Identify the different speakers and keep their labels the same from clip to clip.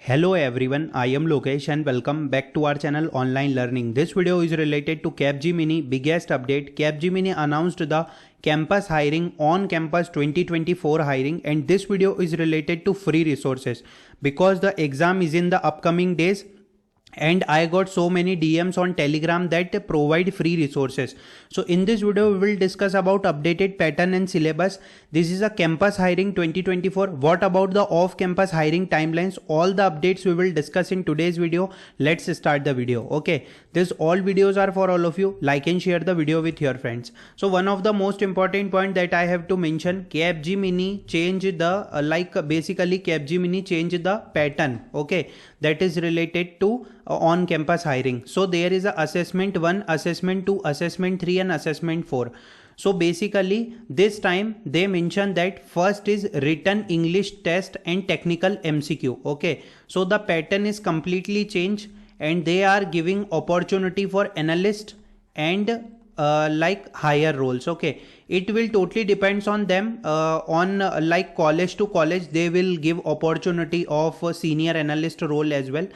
Speaker 1: Hello everyone, I am Lokesh and welcome back to our channel Online Learning. This video is related to Capgemini biggest update. Capgemini announced the campus hiring on campus 2024 hiring, and this video is related to free resources because the exam is in the upcoming days. And I got so many DMs on Telegram that provide free resources. So in this video, we will discuss about updated pattern and syllabus. This is a campus hiring 2024. What about the off-campus hiring timelines? All the updates we will discuss in today's video. Let's start the video. Okay, this all videos are for all of you. Like and share the video with your friends. So one of the most important point that I have to mention, Capgemini changed the basically Capgemini changed the pattern. Okay, that is related to on campus hiring. So there is a assessment 1, assessment 2, assessment 3 and assessment 4. So basically this time they mention that first is written English test and technical MCQ. Okay, so the pattern is completely changed and they are giving opportunity for analyst and higher roles. Okay, it will totally depends on them. Like college to college they will give opportunity of a senior analyst role as well.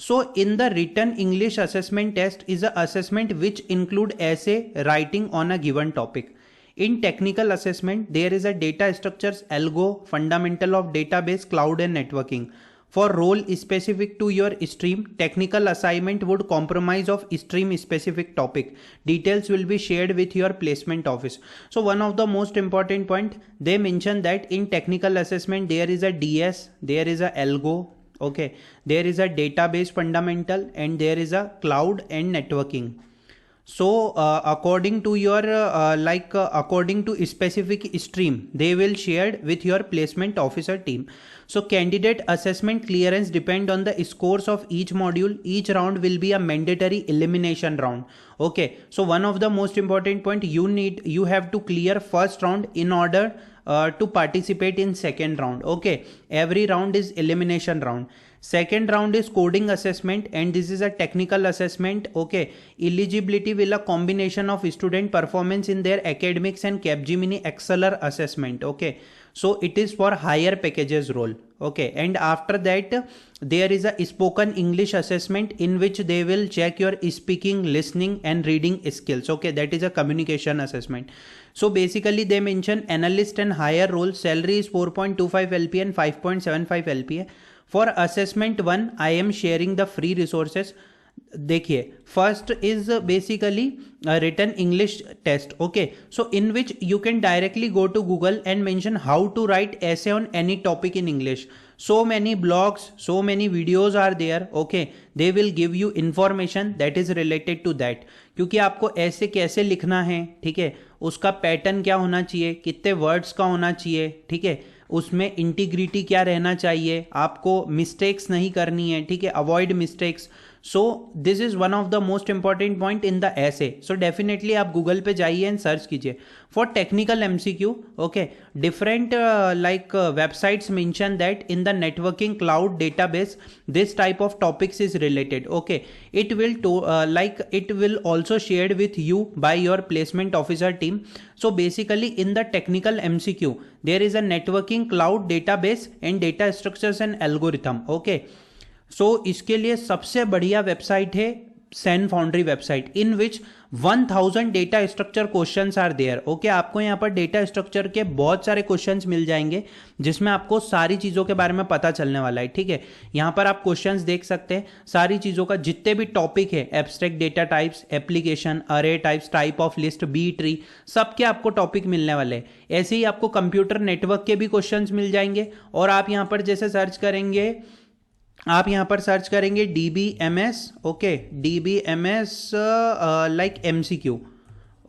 Speaker 1: So in the written English assessment test is a assessment which include essay writing on a given topic. In technical assessment there is a data structures, algo, fundamental of database, cloud and networking. For role specific to your stream, technical assignment would comprise of stream specific topic. Details will be shared with your placement office. So one of the most important point, they mention that in technical assessment there is a DS, there is a algo, okay, there is a database fundamental and there is a cloud and networking. So according to your according to specific stream, they will share with your placement officer team. So candidate assessment clearance depend on the scores of each module. Each round will be a mandatory elimination round. Okay, so one of the most important point, you have to clear first round in order to participate in second round. Okay, every round is elimination round. Second round is coding assessment and this is a technical assessment. Okay, eligibility will a combination of student performance in their academics and Capgemini Exceller assessment. Okay, so it is for higher packages role. Okay, and after that there is a spoken English assessment in which they will check your speaking, listening and reading skills. Okay, that is a communication assessment. So basically they mention analyst and higher role salary is 4.25 LPA and 5.75 LPA. For assessment 1 I am sharing the free resources. देखिए, first is basically a written English test. Okay, so in which you can directly go to Google and mention how to write essay on any topic in English. So many blogs, so many videos are there. Okay, they will give you information that is related to that. क्योंकि आपको ऐसे कैसे लिखना है, ठीक है, उसका pattern क्या होना चाहिए, कितने वर्ड्स का होना चाहिए, ठीक है, उसमें इंटीग्रिटी क्या रहना चाहिए, आपको मिस्टेक्स नहीं करनी है, ठीक है, avoid mistakes. So this is one of the most important point in the ऐसे. सो डेफिनेटली आप गूगल पे जाइए एंड सर्च कीजिए for technical MCQ. Okay, different websites mention that in the networking cloud database this type of topics is related. Okay, it will also shared with you by your placement officer team. So basically in the technical MCQ there is a networking cloud database and data structures and algorithm. Okay, so इसके लिए सबसे बढ़िया website है Sanfoundry website in which 1000 data structure questions are there. Okay, आपको यहाँ पर data structure के बहुत सारे क्वेश्चंस मिल जाएंगे जिसमें आपको सारी चीज़ों के बारे में पता चलने वाला है. ठीक है, यहाँ पर आप क्वेश्चंस देख सकते हैं सारी चीज़ों का, जितने भी टॉपिक है, abstract data types, application, array types, type of list, B tree, सबके आपको टॉपिक मिलने वाले हैं. ऐसे ही आपको कंप्यूटर नेटवर्क के भी क्वेश्चन मिल जाएंगे. और आप यहाँ पर जैसे सर्च करेंगे, आप यहाँ पर सर्च करेंगे DBMS. Okay, DBMS like MCQ.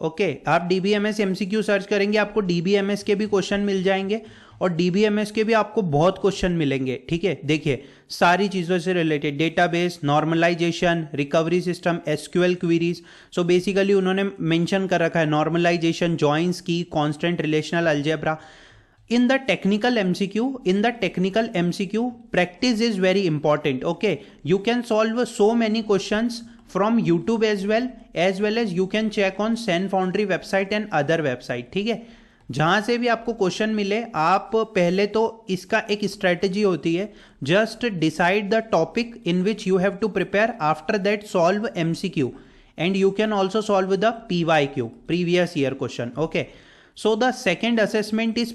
Speaker 1: Okay, आप DBMS MCQ सर्च करेंगे, आपको DBMS के भी क्वेश्चन मिल जाएंगे और DBMS के भी आपको बहुत क्वेश्चन मिलेंगे. ठीक है, देखिए सारी चीज़ों से related, database, normalisation, recovery system, SQL queries. So basically उन्होंने मेंशन कर रखा है नॉर्मलाइजेशन, जॉइंस की, constant relational algebra. In the technical MCQ, practice is very important. Okay, you can solve so many questions from YouTube as well as you can check on Sen Foundry website and other website. ठीक है, जहां से भी आपको question मिले, आप पहले तो इसका एक स्ट्रेटजी होती है, just decide the topic in which you have to prepare, after that solve MCQ and you can also solve the PYQ, previous year question. Okay, so the second assessment is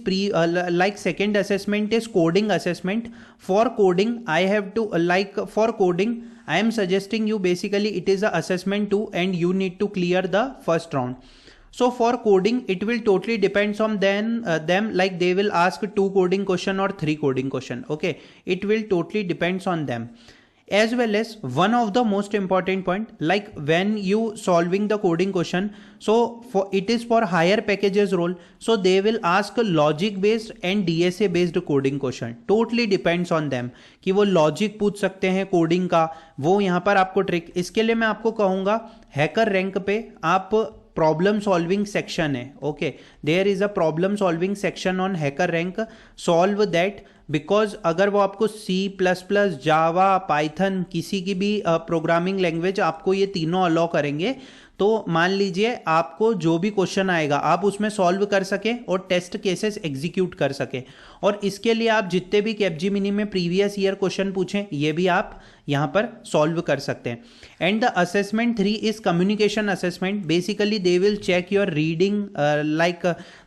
Speaker 1: second assessment is coding assessment. For coding I have to for coding I am suggesting you, basically it is a assessment 2 and you need to clear the first round. So for coding it will totally depends on them, like they will ask 2 coding question or 3 coding question. Okay, it will totally depends on them. As well as one of the most important point, like when you solving the coding question, so for it is for higher packages role, so they will ask logic based and DSA based coding question. Totally depends on them कि वो logic पूछ सकते हैं coding का, वो यहाँ पर आपको ट्रिक, इसके लिए मैं आपको कहूँगा हैकर रैंक पे आप प्रॉब्लम सॉल्विंग सेक्शन है. Okay, there is a problem solving section on Hacker Rank, solve that. Because अगर वो आपको C++, जावा, पाइथन, किसी की भी प्रोग्रामिंग लैंग्वेज आपको ये तीनों अलाउ करेंगे, तो मान लीजिए आपको जो भी क्वेश्चन आएगा आप उसमें सॉल्व कर सके और टेस्ट केसेस एग्जीक्यूट कर सके. और इसके लिए आप जितने भी कैपजेमिनी में प्रीवियस ईयर क्वेश्चन पूछें ये भी आप यहाँ पर सॉल्व कर सकते हैं. And the assessment 3 is communication assessment. Basically they will check your reading,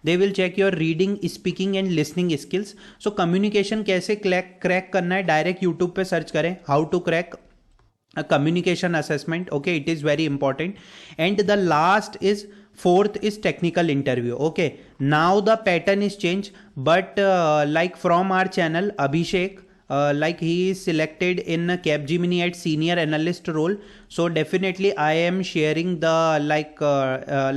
Speaker 1: they will check your reading, speaking and listening skills. So communication कैसे क्रैक करना है, डायरेक्ट यूट्यूब पे सर्च करें how to crack a communication assessment. Okay, it is very important. And the last is fourth is technical interview. Okay, now the pattern is changed, but like from our channel Abhishek, like he is selected in Capgemini at senior analyst role, so definitely I am sharing the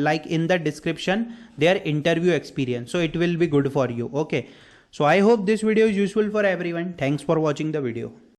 Speaker 1: like in the description their interview experience, so it will be good for you. Okay, so I hope this video is useful for everyone. Thanks for watching the video.